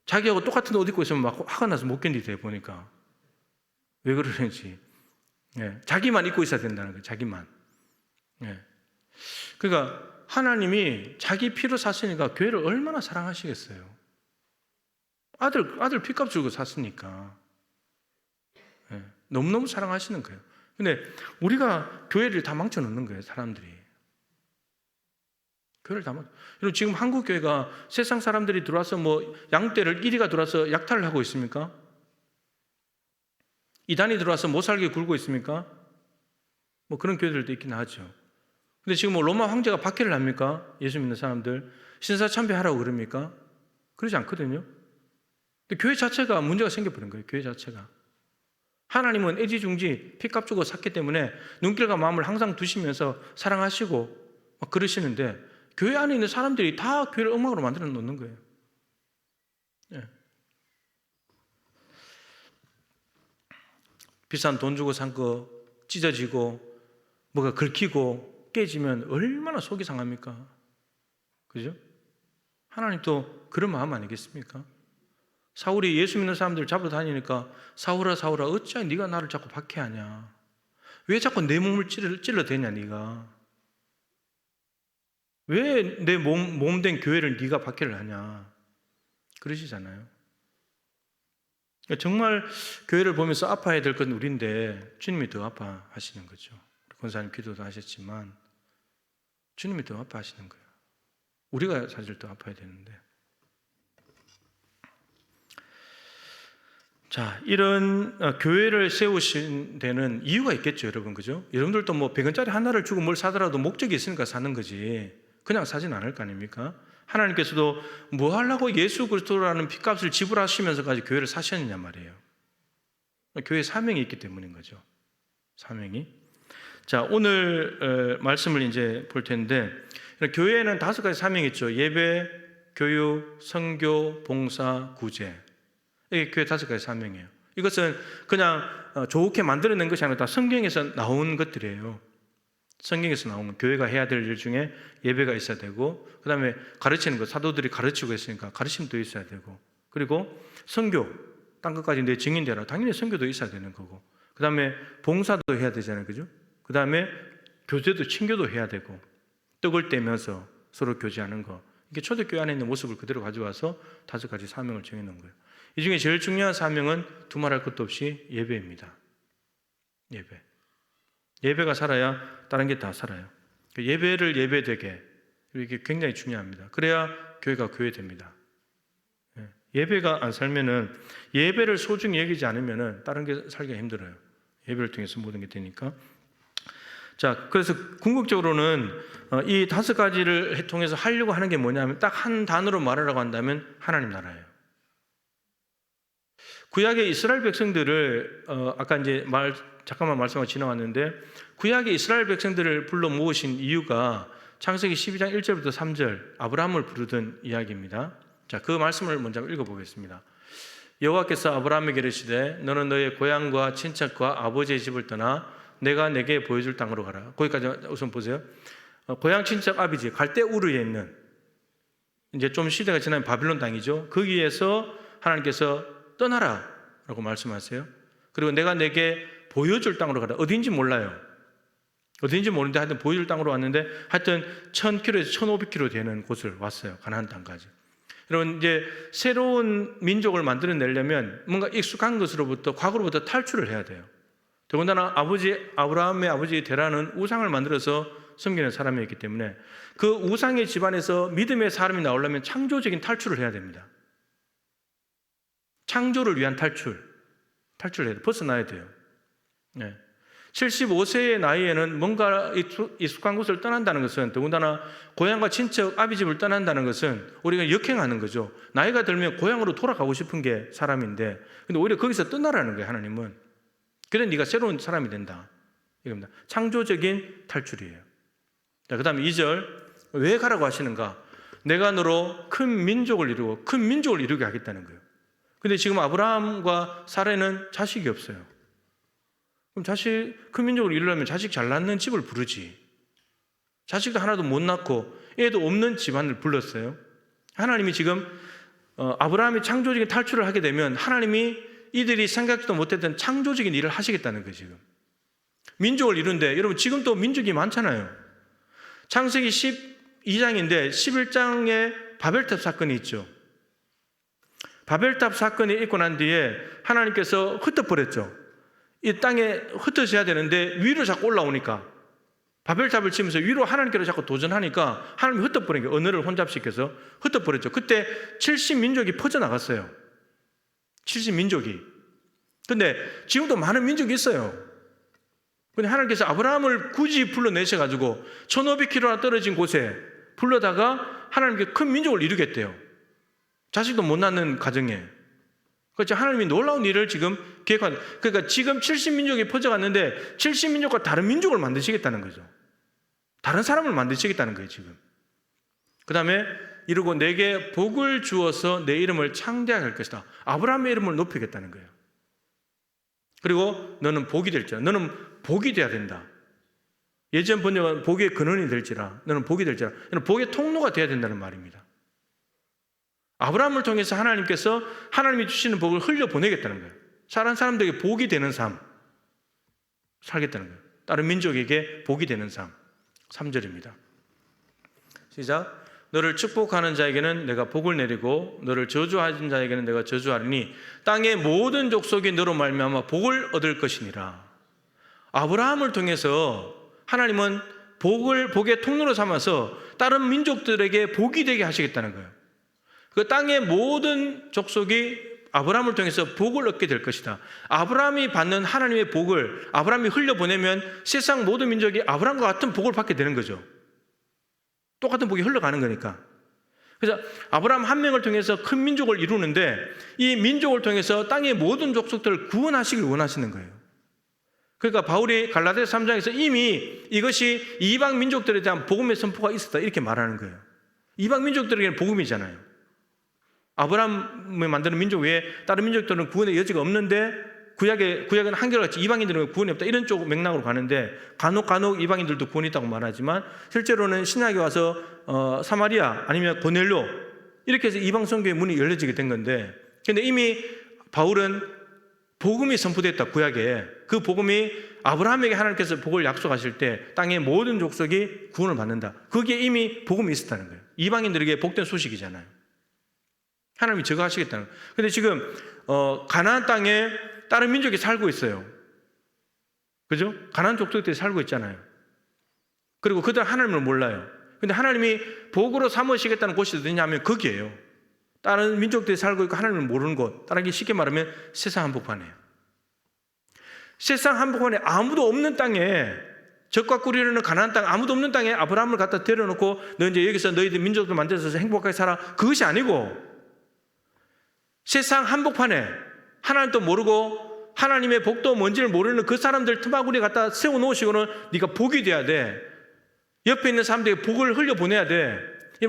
자기하고 똑같은 옷 입고 있으면 막 화가 나서 못 견디대요, 보니까. 왜 그러는지. 예, 자기만 입고 있어야 된다는 거예요, 자기만. 예. 그러니까 하나님이 자기 피로 샀으니까 교회를 얼마나 사랑하시겠어요. 아들 피값 주고 샀으니까. 예, 너무너무 사랑하시는 거예요. 근데 우리가 교회를 다 망쳐놓는 거예요, 사람들이. 교회를 다 망쳐. 여러분, 지금 한국 교회가 세상 사람들이 들어와서 뭐 양떼를 이리가 들어와서 약탈을 하고 있습니까? 이단이 들어와서 못 살게 굴고 있습니까? 뭐 그런 교회들도 있긴 하죠. 근데 지금 뭐 로마 황제가 박해를 합니까? 예수 믿는 사람들 신사 참배하라고 그럽니까? 그러지 않거든요. 근데 교회 자체가 문제가 생겨버린 거예요. 교회 자체가. 하나님은 애지중지 피값 주고 샀기 때문에 눈길과 마음을 항상 두시면서 사랑하시고 막 그러시는데 교회 안에 있는 사람들이 다 교회를 엉망으로 만들어 놓는 거예요. 예. 비싼 돈 주고 산 거 찢어지고 뭐가 긁히고 깨지면 얼마나 속이 상합니까? 그죠? 하나님도 그런 마음 아니겠습니까? 사울이 예수 믿는 사람들 잡으러 다니니까 사울아 어찌 네가 나를 자꾸 박해하냐? 왜 자꾸 내 몸을 찔러대냐 네가? 왜 내 몸된 교회를 네가 박해를 하냐? 그러시잖아요. 정말 교회를 보면서 아파해야 될 건 우리인데 주님이 더 아파하시는 거죠. 권사님 기도도 하셨지만 주님이 더 아파하시는 거예요. 우리가 사실 더 아파야 되는데. 자, 이런 교회를 세우신 데는 이유가 있겠죠, 여러분, 그죠? 여러분들도 뭐 100원짜리 하나를 주고 뭘 사더라도 목적이 있으니까 사는 거지 그냥 사진 않을 거 아닙니까? 하나님께서도 뭐 하려고 예수 그리스도라는 핏값을 지불하시면서까지 교회를 사셨느냐 말이에요. 교회 사명이 있기 때문인 거죠. 사명이. 자, 오늘 말씀을 이제 볼 텐데, 교회에는 5가지 사명이 있죠. 예배, 교육, 선교, 봉사, 구제. 이게 교회 5가지 사명이에요. 이것은 그냥 좋게 만들어낸 것이 아니라 다 성경에서 나온 것들이에요. 성경에서 나오는 교회가 해야 될 일 중에 예배가 있어야 되고, 그 다음에 가르치는 것, 사도들이 가르치고 있으니까 가르침도 있어야 되고, 그리고 선교, 딴 것까지 내 증인되라, 당연히 선교도 있어야 되는 거고, 그 다음에 봉사도 해야 되잖아요, 그죠? 그 다음에 교제도, 친교도 해야 되고, 떡을 떼면서 서로 교제하는 거, 이게 초대교회 안에 있는 모습을 그대로 가져와서 5가지 사명을 정해놓은 거예요. 이 중에 제일 중요한 사명은 두말할 것도 없이 예배입니다. 예배. 예배가 살아야 다른 게 다 살아요. 예배를 예배되게, 이게 굉장히 중요합니다. 그래야 교회가 교회됩니다. 예배가 안 살면은, 예배를 소중히 여기지 않으면은 다른 게 살기가 힘들어요. 예배를 통해서 모든 게 되니까. 자, 그래서 궁극적으로는 이 5가지를 통해서 하려고 하는 게 뭐냐면, 딱 한 단어로 말하라고 한다면 하나님 나라예요. 구약의 이스라엘 백성들을 아까 이제 잠깐만 말씀하고 지나왔는데, 구약의 이스라엘 백성들을 불러 모으신 이유가 창세기 12장 1절부터 3절 아브라함을 부르던 이야기입니다. 자, 그 말씀을 먼저 읽어보겠습니다. 여호와께서 아브라함에게 이르시되 너는 너의 고향과 친척과 아버지의 집을 떠나 내가 내게 보여줄 땅으로 가라. 거기까지 우선 보세요. 고향, 친척, 아버지, 갈대 우르에 있는, 이제 좀 시대가 지나면 바빌론 땅이죠. 거기에서 하나님께서 떠나라 라고 말씀하세요. 그리고 내가 내게 보여줄 땅으로 가라. 어딘지 몰라요. 어딘지 모르는데 하여튼 보여줄 땅으로 왔는데, 하여튼 1000km에서 1500km 되는 곳을 왔어요. 가나안 땅까지. 여러분, 이제 새로운 민족을 만들어내려면 뭔가 익숙한 것으로부터, 과거로부터 탈출을 해야 돼요. 더군다나 아브라함의 아버지 데라는 우상을 만들어서 섬기는 사람이었기 때문에 그 우상의 집안에서 믿음의 사람이 나오려면 창조적인 탈출을 해야 됩니다. 창조를 위한 탈출을 해야 돼요. 벗어나야 돼요. 75세의 나이에는 뭔가 익숙한 곳을 떠난다는 것은, 더군다나 고향과 친척, 아비 집을 떠난다는 것은 우리가 역행하는 거죠. 나이가 들면 고향으로 돌아가고 싶은 게 사람인데, 근데 오히려 거기서 떠나라는 거예요, 하나님은. 그래 네가 새로운 사람이 된다, 이겁니다. 창조적인 탈출이에요. 자, 그 다음에 2절, 왜 가라고 하시는가? 내가 너로 큰 민족을 이루게 하겠다는 거예요. 근데 지금 아브라함과 사라는 자식이 없어요. 그럼 큰 민족을 이루려면 자식 잘 낳는 집을 부르지. 자식도 하나도 못 낳고 애도 없는 집안을 불렀어요. 하나님이 지금 아브라함이 창조적인 탈출을 하게 되면 하나님이 이들이 생각지도 못했던 창조적인 일을 하시겠다는 거예요. 지금 민족을 이룬데, 여러분 지금 또 민족이 많잖아요. 창세기 12장인데 11장에 바벨탑 사건이 있죠. 바벨탑 사건이 있고 난 뒤에 하나님께서 흩어버렸죠. 이 땅에 흩어져야 되는데 위로 자꾸 올라오니까, 바벨탑을 치면서 위로 하나님께로 자꾸 도전하니까 하나님이 흩어버린 거예요. 언어를 혼잡시켜서 흩어버렸죠. 그때 70민족이 퍼져나갔어요. 70민족이. 근데 지금도 많은 민족이 있어요. 근데 하나님께서 아브라함을 굳이 불러내셔가지고 1500km나 떨어진 곳에 불러다가 하나님께 큰 민족을 이루겠대요. 자식도 못 낳는 가정에. 그렇죠. 하나님이 놀라운 일을 지금 계획하는. 그러니까 지금 70민족이 퍼져갔는데 70민족과 다른 민족을 만드시겠다는 거죠. 다른 사람을 만드시겠다는 거예요, 지금. 그 다음에 이러고 내게 복을 주어서 내 이름을 창대하게 할 것이다. 아브라함의 이름을 높이겠다는 거예요. 그리고 너는 복이 될지라. 너는 복이 돼야 된다. 예전 번역은 복의 근원이 될지라. 너는 복이 될지라. 너는 복의 통로가 돼야 된다는 말입니다. 아브라함을 통해서 하나님께서 하나님이 주시는 복을 흘려보내겠다는 거예요. 사람들에게 복이 되는 삶 살겠다는 거예요. 다른 민족에게 복이 되는 삶. 3절입니다. 시작. 너를 축복하는 자에게는 내가 복을 내리고 너를 저주하는 자에게는 내가 저주하리니 땅의 모든 족속이 너로 말미암아 복을 얻을 것이니라. 아브라함을 통해서 하나님은 복의 통로로 삼아서 다른 민족들에게 복이 되게 하시겠다는 거예요. 그 땅의 모든 족속이 아브라함을 통해서 복을 얻게 될 것이다. 아브라함이 받는 하나님의 복을 아브라함이 흘려보내면 세상 모든 민족이 아브라함과 같은 복을 받게 되는 거죠. 똑같은 복이 흘러가는 거니까. 그래서 아브라함 한 명을 통해서 큰 민족을 이루는데 이 민족을 통해서 땅의 모든 족속들을 구원하시길 원하시는 거예요. 그러니까 바울이 갈라디아서 3장에서 이미 이것이 이방 민족들에 대한 복음의 선포가 있었다 이렇게 말하는 거예요. 이방 민족들에게는 복음이잖아요. 아브라함이 만드는 민족 외에 다른 민족들은 구원의 여지가 없는데 구약은 한결같이 이방인들은 구원이 없다 이런 쪽 맥락으로 가는데 간혹 이방인들도 구원이 있다고 말하지만 실제로는 신약에 와서 사마리아 아니면 고넬료 이렇게 해서 이방 선교의 문이 열려지게 된 건데 근데 이미 바울은 복음이 선포됐다 구약에 그 복음이 아브라함에게 하나님께서 복을 약속하실 때 땅의 모든 족속이 구원을 받는다 거기에 이미 복음이 있었다는 거예요. 이방인들에게 복된 소식이잖아요. 하나님이 저거 하시겠다는 거예요. 근데 지금 가나안 땅에 다른 민족이 살고 있어요. 그죠? 가나안 족속들이 살고 있잖아요. 그리고 그들 하나님을 몰라요. 근데 하나님이 복으로 삼으시겠다는 곳이 어디냐면 거기에요. 다른 민족들이 살고 있고 하나님을 모르는 곳. 다른 게 쉽게 말하면 세상 한복판이에요. 세상 한복판에 아무도 없는 땅에 적과 꿀이르는 가나안 땅 아무도 없는 땅에 아브라함을 갖다 데려놓고 너 이제 여기서 너희들 민족들 만들어서 행복하게 살아. 그것이 아니고 세상 한복판에 하나님도 모르고 하나님의 복도 뭔지를 모르는 그 사람들 틈바구니 갖다 세워놓으시고는 네가 복이 돼야 돼. 옆에 있는 사람들에게 복을 흘려보내야 돼.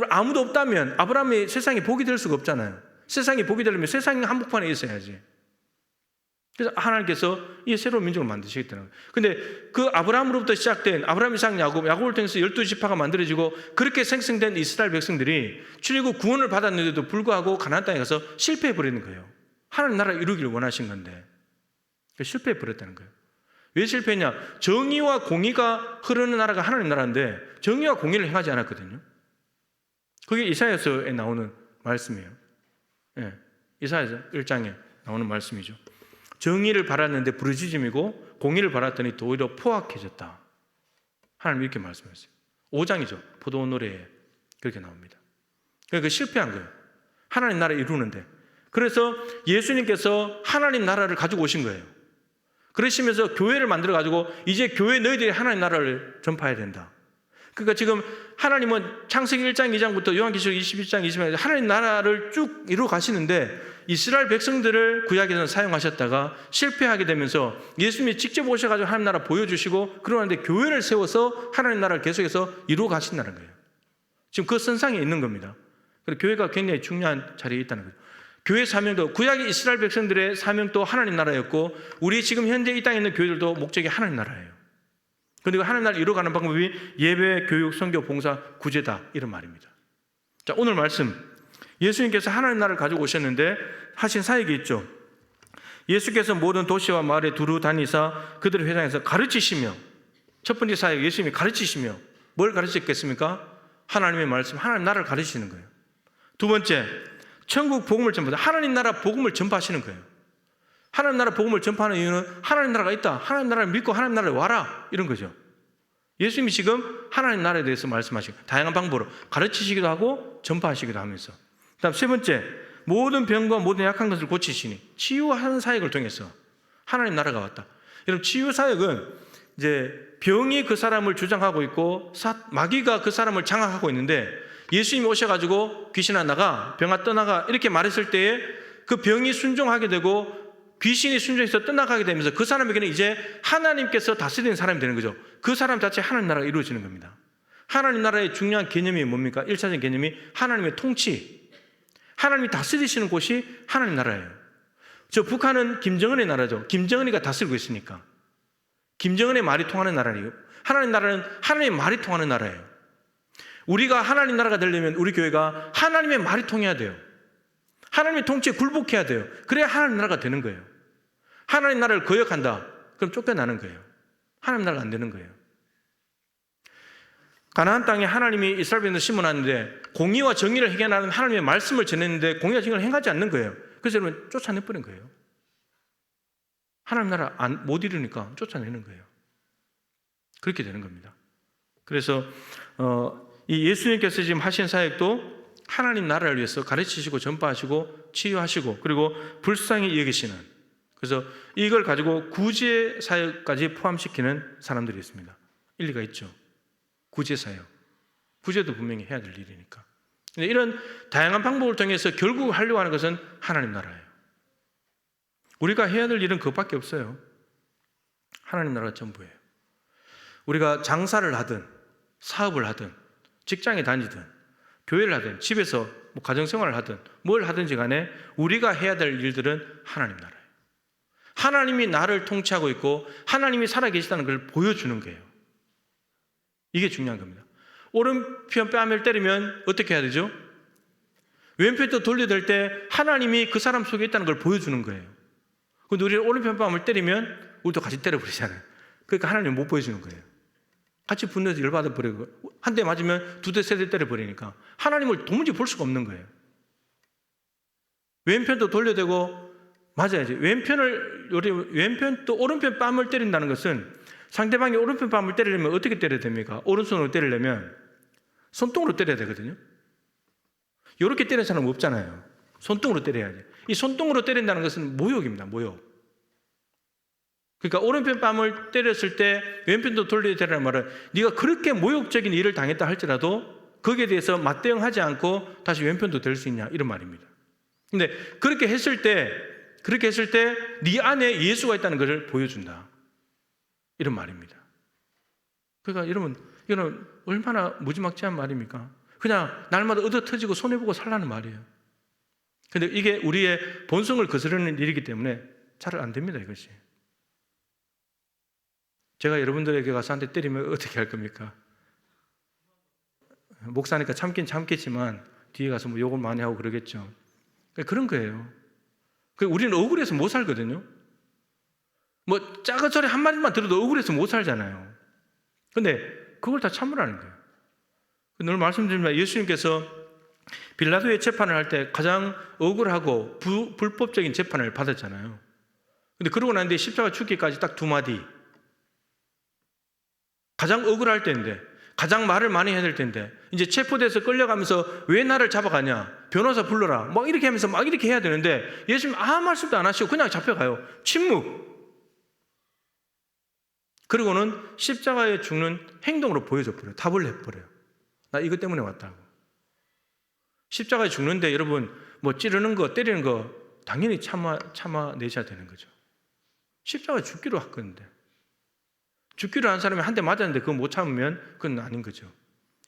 아무도 없다면 아브라함이 세상에 복이 될 수가 없잖아요. 세상에 복이 되려면 세상의 한복판에 있어야지. 그래서 하나님께서 이 새로운 민족을 만드시겠다는 거예요. 근데 그 아브라함으로부터 시작된 아브라함, 이삭, 야곱을 통해서 12지파가 만들어지고 그렇게 생성된 이스라엘 백성들이 출애굽 구원을 받았는데도 불구하고 가나안 땅에 가서 실패해버리는 거예요. 하나님 나라를 이루기를 원하신 건데 실패해버렸다는 거예요. 왜 실패했냐? 정의와 공의가 흐르는 나라가 하나님 나라인데 정의와 공의를 행하지 않았거든요. 그게 이사야서에 나오는 말씀이에요. 예, 이사야서 1장에 나오는 말씀이죠. 정의를 바랐는데 부르짖음이고 공의를 바랐더니 오히려 포악해졌다. 하나님 이렇게 말씀하셨어요. 5장이죠. 포도원 노래에 그렇게 나옵니다. 그러니까 실패한 거예요. 하나님 나라를 이루는데. 그래서 예수님께서 하나님 나라를 가지고 오신 거예요. 그러시면서 교회를 만들어가지고 이제 교회 너희들이 하나님 나라를 전파해야 된다. 그러니까 지금 하나님은 창세기 1장 2장부터 요한계시록 21장 20장 하나님 나라를 쭉 이루어 가시는데 이스라엘 백성들을 구약에서는 사용하셨다가 실패하게 되면서 예수님이 직접 오셔가지고 하나님 나라 보여주시고 그러는데 교회를 세워서 하나님 나라를 계속해서 이루어 가신다는 거예요. 지금 그 선상에 있는 겁니다. 그래서 교회가 굉장히 중요한 자리에 있다는 거죠. 교회 사명도 구약의 이스라엘 백성들의 사명도 하나님 나라였고 우리 지금 현재 이 땅에 있는 교회들도 목적이 하나님 나라예요. 그리고 하나님 나라를 이루어가는 방법이 예배, 교육, 선교, 봉사, 구제다 이런 말입니다. 자, 오늘 말씀 예수님께서 하나님 나라를 가지고 오셨는데 하신 사역이 있죠. 예수께서 모든 도시와 마을에 두루 다니사 그들을 회당에서 가르치시며 첫 번째 사역 예수님이 가르치시며 뭘 가르치셨겠습니까? 하나님의 말씀, 하나님 나라를 가르치시는 거예요. 두 번째 천국 복음을 전파하다. 하나님 나라 복음을 전파하시는 거예요. 하나님 나라 복음을 전파하는 이유는 하나님 나라가 있다. 하나님 나라를 믿고 하나님 나라에 와라. 이런 거죠. 예수님이 지금 하나님 나라에 대해서 말씀하시고 다양한 방법으로 가르치시기도 하고 전파하시기도 하면서 그다음 세 번째 모든 병과 모든 약한 것을 고치시니 치유하는 사역을 통해서 하나님 나라가 왔다. 여러분 치유 사역은 이제 병이 그 사람을 주장하고 있고 마귀가 그 사람을 장악하고 있는데 예수님이 오셔가지고 귀신아 나가 병아 떠나가 이렇게 말했을 때에 그 병이 순종하게 되고 귀신이 순종해서 떠나가게 되면서 그 사람에게는 이제 하나님께서 다스리는 사람이 되는 거죠. 그 사람 자체 하나님 나라가 이루어지는 겁니다. 하나님 나라의 중요한 개념이 뭡니까? 1차적인 개념이 하나님의 통치, 하나님이 다스리시는 곳이 하나님 나라예요. 저 북한은 김정은의 나라죠. 김정은이가 다스리고 있으니까 김정은의 말이 통하는 나라예요. 하나님 나라는 하나님의 말이 통하는 나라예요. 우리가 하나님 나라가 되려면 우리 교회가 하나님의 말이 통해야 돼요. 하나님의 통치에 굴복해야 돼요. 그래야 하나님 나라가 되는 거예요. 하나님 나라를 거역한다. 그럼 쫓겨나는 거예요. 하나님 나라가 안 되는 거예요. 가나안 땅에 하나님이 이스라엘 백성을 심어놨는데 공의와 정의를 행하는 하나님의 말씀을 전했는데 공의와 정의를 행하지 않는 거예요. 그래서 여러분 쫓아내버린 거예요. 하나님 나라 못 이루니까 쫓아내는 거예요. 그렇게 되는 겁니다. 그래서 이 예수님께서 지금 하신 사역도 하나님 나라를 위해서 가르치시고 전파하시고 치유하시고 그리고 불쌍히 여기시는, 그래서 이걸 가지고 구제 사역까지 포함시키는 사람들이 있습니다. 일리가 있죠. 구제 사역, 구제도 분명히 해야 될 일이니까. 근데 이런 다양한 방법을 통해서 결국 하려고 하는 것은 하나님 나라예요. 우리가 해야 될 일은 그것밖에 없어요. 하나님 나라가 전부예요. 우리가 장사를 하든 사업을 하든 직장에 다니든 교회를 하든 집에서 가정생활을 하든 뭘 하든지 간에 우리가 해야 될 일들은 하나님 나라예요. 하나님이 나를 통치하고 있고 하나님이 살아계시다는 걸 보여주는 거예요. 이게 중요한 겁니다. 오른편 뺨을 때리면 어떻게 해야 되죠? 왼편도 돌려댈 때 하나님이 그 사람 속에 있다는 걸 보여주는 거예요. 근데 우리는 오른편 뺨을 때리면 우리도 같이 때려버리잖아요. 그러니까 하나님은 못 보여주는 거예요. 같이 분노해서 열받아 버리고 한 대 맞으면 두 대, 세 대 때려버리니까 하나님을 도무지 볼 수가 없는 거예요. 왼편도 돌려대고 맞아야지. 왼편도 오른편 뺨을 때린다는 것은 상대방이 오른편 뺨을 때리려면 어떻게 때려야 됩니까? 오른손으로 때리려면 손등으로 때려야 되거든요. 이렇게 때리는 사람은 없잖아요. 손등으로 때려야지. 이 손등으로 때린다는 것은 모욕입니다. 모욕. 그러니까 오른편 뺨을 때렸을 때 왼편도 돌려야 되라는 말은 네가 그렇게 모욕적인 일을 당했다 할지라도 거기에 대해서 맞대응하지 않고 다시 왼편도 될 수 있냐 이런 말입니다. 근데 그렇게 했을 때 네 안에 예수가 있다는 것을 보여준다 이런 말입니다. 그러니까 여러분 이거는 얼마나 무지막지한 말입니까? 그냥 날마다 얻어 터지고 손해보고 살라는 말이에요. 근데 이게 우리의 본성을 거스르는 일이기 때문에 잘 안 됩니다. 이것이. 제가 여러분들에게 가서 한 대 때리면 어떻게 할 겁니까? 목사니까 참긴 참겠지만 뒤에 가서 뭐 욕을 많이 하고 그러겠죠. 그런 거예요. 우리는 억울해서 못 살거든요. 뭐 작은 소리 한 마디만 들어도 억울해서 못 살잖아요. 근데 그걸 다 참으라는 거예요. 늘 말씀드립니다. 예수님께서 빌라도의 재판을 할 때 가장 억울하고 불법적인 재판을 받았잖아요. 근데 그러고 난 뒤에 십자가 죽기까지 딱 2마디. 가장 억울할 때인데, 가장 말을 많이 해야 될 때인데, 이제 체포돼서 끌려가면서 왜 나를 잡아가냐? 변호사 불러라. 막 이렇게 하면서 막 이렇게 해야 되는데, 예수님 아무 말씀도 안 하시고 그냥 잡혀가요. 침묵. 그리고는 십자가에 죽는 행동으로 보여줘 버려요. 답을 해버려요. 나 이것 때문에 왔다고. 십자가에 죽는데 여러분, 뭐 찌르는 거, 때리는 거, 당연히 참아내셔야 되는 거죠. 십자가에 죽기로 할 건데. 죽기로 한 사람이 한 대 맞았는데 그거 못 참으면 그건 아닌 거죠.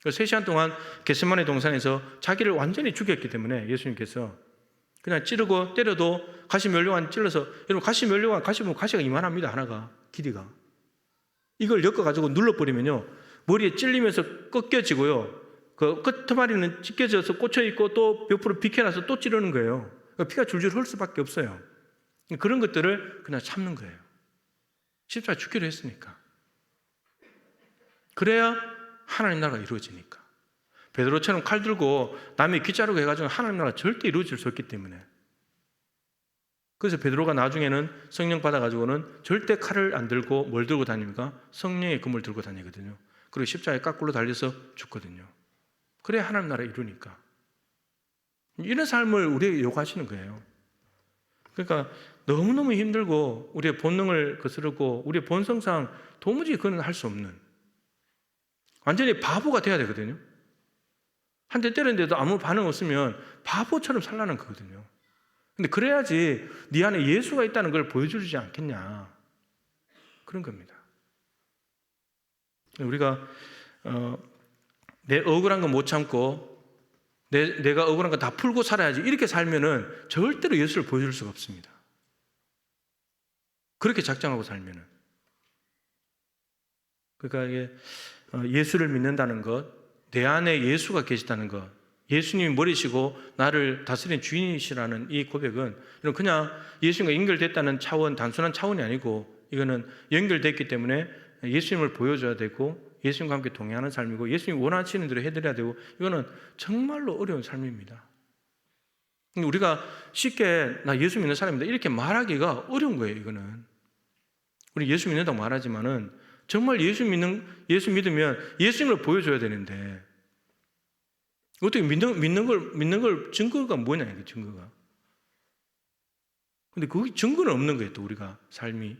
그래서 3시간 동안 겟세마네 동산에서 자기를 완전히 죽였기 때문에 예수님께서 그냥 찌르고 때려도 가시 면류관 찔러서, 여러분 가시 면류관 가시 보면 가시가 이만합니다. 하나가 길이가. 이걸 엮어가지고 눌러버리면요 머리에 찔리면서 꺾여지고요 그 끝머리는 찢겨져서 꽂혀있고 또 몇 프로 비켜나서 또 찌르는 거예요. 피가 줄줄 흐를 수밖에 없어요. 그런 것들을 그냥 참는 거예요. 십자가 죽기로 했으니까. 그래야 하나님 나라가 이루어지니까. 베드로처럼 칼 들고 남의 귀 자르고 해가지고 하나님 나라가 절대 이루어질 수 없기 때문에. 그래서 베드로가 나중에는 성령 받아가지고는 절대 칼을 안 들고 뭘 들고 다닙니까? 성령의 금을 들고 다니거든요. 그리고 십자가에 거꾸로 달려서 죽거든요. 그래야 하나님 나라 이루니까. 이런 삶을 우리에게 요구하시는 거예요. 그러니까 너무너무 힘들고 우리의 본능을 거스르고 우리의 본성상 도무지 그건 할 수 없는 완전히 바보가 돼야 되거든요. 한 대 때렸는데도 아무 반응 없으면 바보처럼 살라는 거거든요. 근데 그래야지 네 안에 예수가 있다는 걸 보여주지 않겠냐 그런 겁니다. 우리가 내 억울한 건 못 참고 내가 억울한 거 다 풀고 살아야지 이렇게 살면은 절대로 예수를 보여줄 수가 없습니다. 그렇게 작정하고 살면은. 그러니까 이게 예수를 믿는다는 것, 내 안에 예수가 계시다는 것, 예수님이 머리시고 나를 다스리는 주인이시라는 이 고백은 그냥 예수님과 연결됐다는 차원, 단순한 차원이 아니고 이거는 연결됐기 때문에 예수님을 보여줘야 되고 예수님과 함께 동행하는 삶이고 예수님이 원하시는 대로 해드려야 되고 이거는 정말로 어려운 삶입니다. 우리가 쉽게 나 예수 믿는 사람입니다 이렇게 말하기가 어려운 거예요. 이거는 우리 예수 믿는다고 말하지만은 정말 예수 믿으면 예수님을 보여줘야 되는데 어떻게 믿는 걸 증거가 뭐냐, 이게 증거가. 근데 그 증거는 없는 거예요, 또 우리가 삶이.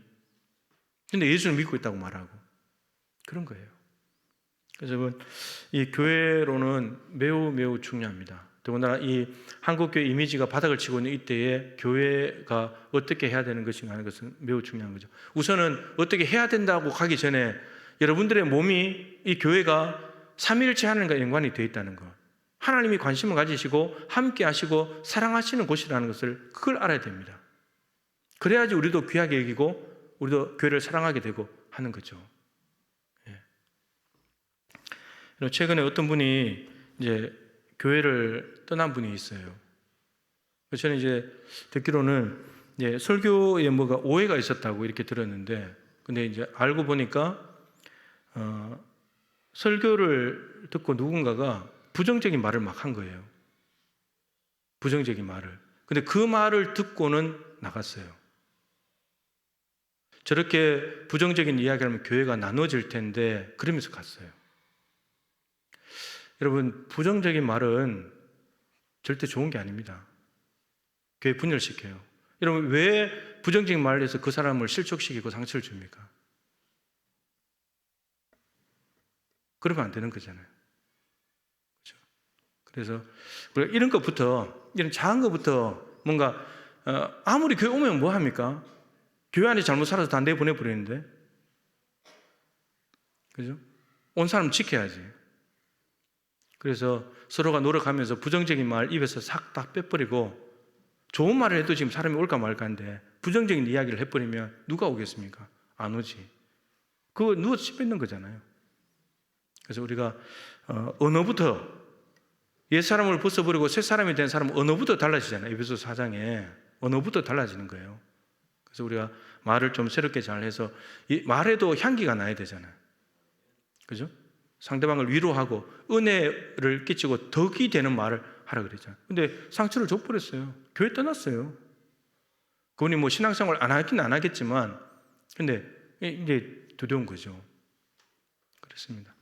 근데 예수를 믿고 있다고 말하고. 그런 거예요. 그래서 여러분, 이 교회로는 매우 매우 중요합니다. 더군다나 이 한국교회 이미지가 바닥을 치고 있는 이때에 교회가 어떻게 해야 되는 것인가 하는 것은 매우 중요한 거죠. 우선은 어떻게 해야 된다고 가기 전에 여러분들의 몸이 이 교회가 삼위일체 하나님과 연관이 되어 있다는 것, 하나님이 관심을 가지시고 함께 하시고 사랑하시는 곳이라는 것을 그걸 알아야 됩니다. 그래야지 우리도 귀하게 여기고 우리도 교회를 사랑하게 되고 하는 거죠. 최근에 어떤 분이 이제 교회를 떠난 분이 있어요. 저는 이제 듣기로는 이제 설교에 뭐가 오해가 있었다고 이렇게 들었는데, 근데 이제 알고 보니까 설교를 듣고 누군가가 부정적인 말을 막 한 거예요. 부정적인 말을. 근데 그 말을 듣고는 나갔어요. 저렇게 부정적인 이야기를 하면 교회가 나눠질 텐데 그러면서 갔어요. 여러분, 부정적인 말은 절대 좋은 게 아닙니다. 교회 분열시켜요. 여러분, 왜 부정적인 말을 해서 그 사람을 실족시키고 상처를 줍니까? 그러면 안 되는 거잖아요. 그렇죠? 그래서 우리가 이런 것부터, 이런 작은 것부터 뭔가 아무리 교회 오면 뭐 합니까? 교회 안에 잘못 살아서 다 내보내버리는데, 그죠? 온 사람 지켜야지. 그래서 서로가 노력하면서 부정적인 말 입에서 싹 다 빼버리고, 좋은 말을 해도 지금 사람이 올까 말까인데 부정적인 이야기를 해버리면 누가 오겠습니까? 안 오지. 그거 누워서 씹뱉는 거잖아요. 그래서 우리가 언어부터, 옛 사람을 벗어버리고 새 사람이 된 사람은 언어부터 달라지잖아요. 에베소서 4장에 언어부터 달라지는 거예요. 그래서 우리가 말을 좀 새롭게 잘 해서, 말에도 향기가 나야 되잖아요. 그죠? 상대방을 위로하고 은혜를 끼치고 덕이 되는 말을 하라 그랬잖아요. 근데 상처를 줘버렸어요. 교회 떠났어요. 그분이 뭐 신앙생활 안 하긴 안 하겠지만, 근데 이제 두려운 거죠. 그렇습니다.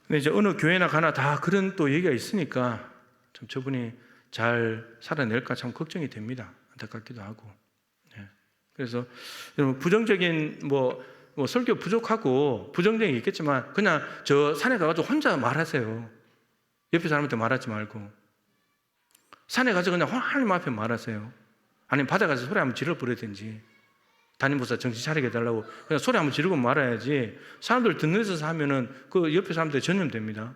근데 이제 어느 교회나 가나 다 그런 또 얘기가 있으니까 좀 저분이 잘 살아낼까 참 걱정이 됩니다. 안타깝기도 하고. 그래서 여러분, 부정적인 뭐 설교 부족하고 부정적인 게 있겠지만 그냥 저 산에 가가지고 혼자 말하세요. 옆에 사람한테 말하지 말고. 산에 가서 그냥 하나님 앞에 말하세요. 아니면 바다 가서 소리 한번 질러버리든지, 담임목사 정신 차리게 해달라고 그냥 소리 한번 지르고 말아야지, 사람들 듣는 데서 하면은 그 옆에 사람들 전염됩니다.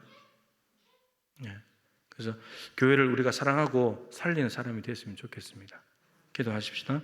그래서 교회를 우리가 사랑하고 살리는 사람이 됐으면 좋겠습니다. 기도하십시다.